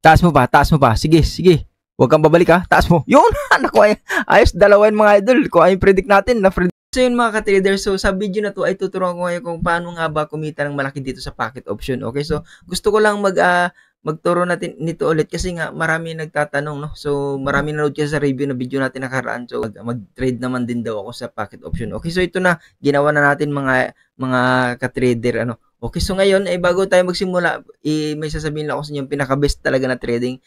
Taas mo pa. Sige, sige. Huwag kang babalik ha. Taas mo. Yun. Naku, ayos. Dalawain mga idol. Kung ano yung predict natin. So yun mga ka-trader, so sa video na to ay tuturuan ko ngayon kung paano nga ba kumita ng malaki dito sa pocket option. Okay, so gusto ko lang magturo natin nito ulit kasi nga marami nagtatanong, no? So marami nanood kasi sa review na video natin nakaraan. So mag-trade naman din daw ako sa pocket option. Okay, so ito na ginawa na natin mga ka-trader ano. Okay, so ngayon ay bago tayo magsimula, may sasabihin lang ako sa inyo yung pinaka-best talaga na trading.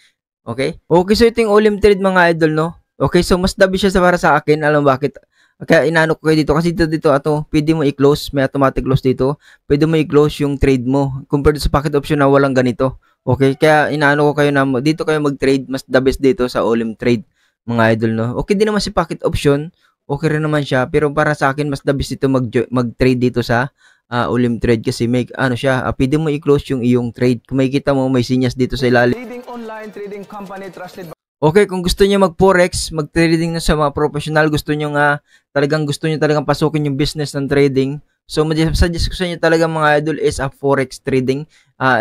Okay? Okay, so ito yung all-in trade mga idol, no? Okay, so mas dabi siya para sa akin. Alam mo bakit? Kaya inaano ko kayo dito kasi dito pwede mo i-close, may automatic close dito. Pwede mo i-close yung trade mo compared sa pocket option na walang ganito. Okay, kaya inaano ko kayo na dito kayo mag-trade, mas the best dito sa all-in trade mga idol, no. Okay din naman si pocket option, okay rin naman siya, pero para sa akin mas the best dito mag-trade dito sa all-in trade kasi may ano siya, pwede mo i-close yung iyong trade. Kung makikita mo may sinyas dito sa ilalim. Leading online trading company trusted by... Okay, kung gusto niyo mag-forex, mag-trading na sa mga professional, gusto niyo talagang pasukin yung business ng trading. So, suggest ko sa inyo talaga mga idol is a forex trading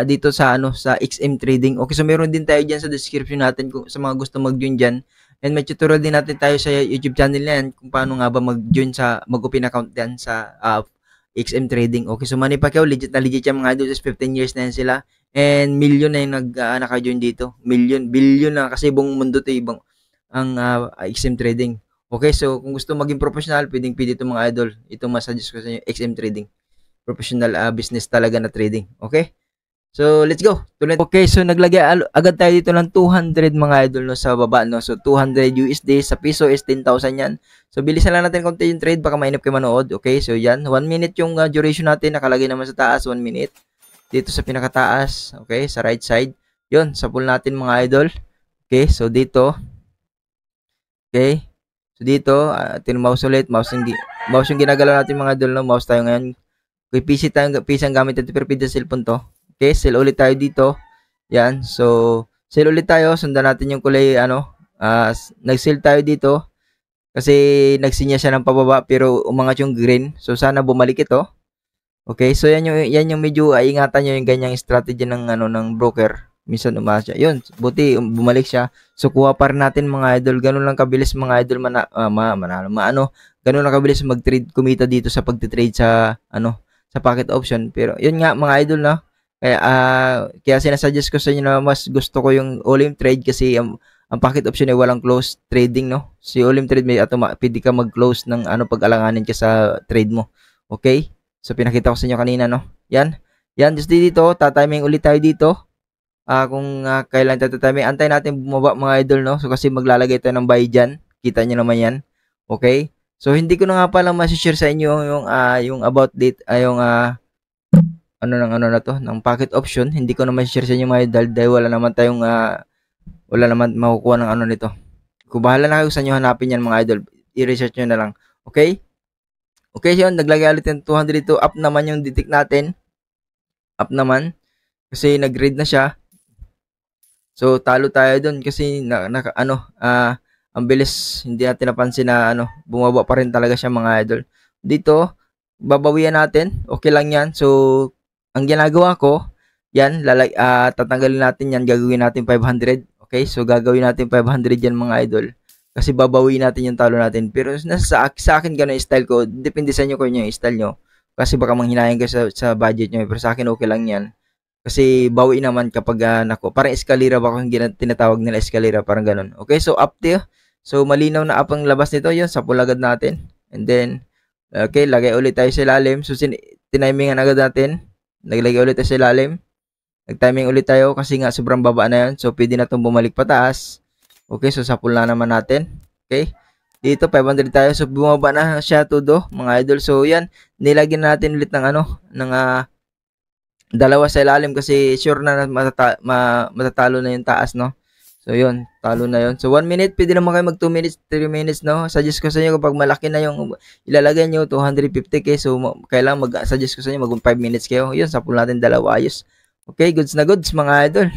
dito sa sa XM trading. Okay, so meron din tayo diyan sa description natin kung sa mga gusto mag-join diyan. And may tutorial din natin tayo sa YouTube channel niyan kung paano nga ba mag-join mag-open account diyan sa XM trading. Okay, so Manny Pacquiao, legit yan mga idol, just 15 years na yan sila. And million na yung naka-join dito. Billion na kasi buong mundo to ibang ang XM trading. Okay, so kung gusto maging professional, pwede ito mga idol. Ito masuggest ko sa inyo, XM trading. Professional business talaga na trading. Okay? So, let's go. Okay, so naglagay agad tayo dito ng 200 mga idol no, sa baba. No? So, 200 USD. Sa piso is 10,000 yan. So, bilisan lang natin konti yung trade. Baka mainip kayo manood. Okay, so yan. 1 minute yung duration natin. Nakalagay naman sa taas. 1 minute. Dito sa pinakataas. Okay, sa right side. Yun, sa pool natin mga idol. Okay, so dito. Okay. So dito, mouse ulit. Mouse yung ginagalaw natin mga idol. No? Mouse tayo ngayon. Okay, PC ang gamit natin. Pero pwede cellphone to. Okay, sell ulit tayo dito. Yan. So, sell ulit tayo. Sundan natin yung kulay, nag-sell tayo dito. Kasi nagsinya siya ng pababa pero umangat yung green. So, sana bumalik ito. Okay, so yan yung medyo ingatan nyo yung ganyang strategy ng ng broker. Minsan umaas siya. Yun, buti bumalik siya. So kuha pa rin natin mga idol. Ganun lang kabilis mga idol ganun lang kabilis mag-trade kumita dito sa pagte-trade sa sa pocket option. Pero yun nga mga idol na. Kaya sinasuggest ko sa inyo na mas gusto ko yung all-in trade kasi ang pocket option ay walang close trading, no. Si all-in trade may pwede ka mag-close ng pag-alanganin ka sa trade mo. Okay? So, pinakita ko sa inyo kanina, no? Yan. Just dito, tatiming ulit tayo dito. Kung kailan tatiming, antay natin bumaba mga idol, no? So, kasi maglalagay tayo ng buy dyan. Kita nyo naman yan. Okay? So, hindi ko na nga pala masishare sa inyo yung about date, ng pocket option. Hindi ko na masishare sa inyo mga idol dahil wala naman makukuha ng nito. Kung bahala na kayo sa inyo hanapin yan mga idol. I-research nyo na lang. Okay? Okay, yun, naglagay ulit ng 200 dito. Up naman yung detect natin. Up naman. Kasi nag-read na siya. So, talo tayo dun kasi ang bilis. Hindi natin napansin na bumaba pa rin talaga siya mga idol. Dito, babawian natin. Okay lang yan. So, ang ginagawa ko, yan, tatanggalin natin yan. Gagawin natin 500. Okay, so gagawin natin 500 yan mga idol. Kasi babawi natin yung talo natin. Pero sa akin ganun yung style ko. Depende sa inyo kung yung style nyo. Kasi baka manghinayan ka sa budget nyo. Pero sa akin okay lang yan. Kasi bawi naman kapag parang escalera ba kung tinatawag nila escalera. Parang ganun. Okay, so up there. So malinaw na up ang labas nito. Yun, sa pulagad natin. And then, okay, lagay ulit tayo sa ilalim. So tinimingan agad natin. Naglagay ulit tayo sa ilalim. Nag-timing ulit tayo kasi nga sobrang baba na yun. So pwede na itong bumalik pataas. Okay, so sapul na naman natin. Okay. Dito 500 tayo. So bumaba na siya todo, mga idol. So yan, nilagyan natin ulit ng dalawa sa ilalim kasi sure na matatalo na yung taas, no. So yun, talo na yun. So 1 minute, pwede naman kayo mag 2 minutes, 3 minutes, no. Suggest ko sa inyo kapag malaki na yung ilalagay nyo 250k, so kailangan suggest ko sa inyo mag 5 minutes kayo. Yun, sapul natin dalawa, ayos. Okay, goods na goods mga idol.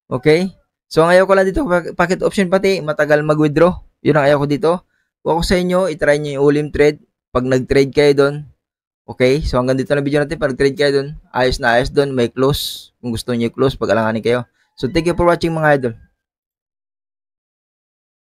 Okay. So, ang ayaw ko lang dito, pocket option pati, matagal mag-withdraw. Yun ang ayaw ko dito. Kung ako sa inyo, itry nyo yung all-in trade. Pag nag-trade kayo doon, okay? So, hanggang dito na video natin. Pag nag-trade kayo doon, ayos na ayos doon, may close. Kung gusto nyo close, pag-alanganin kayo. So thank you for watching mga idol.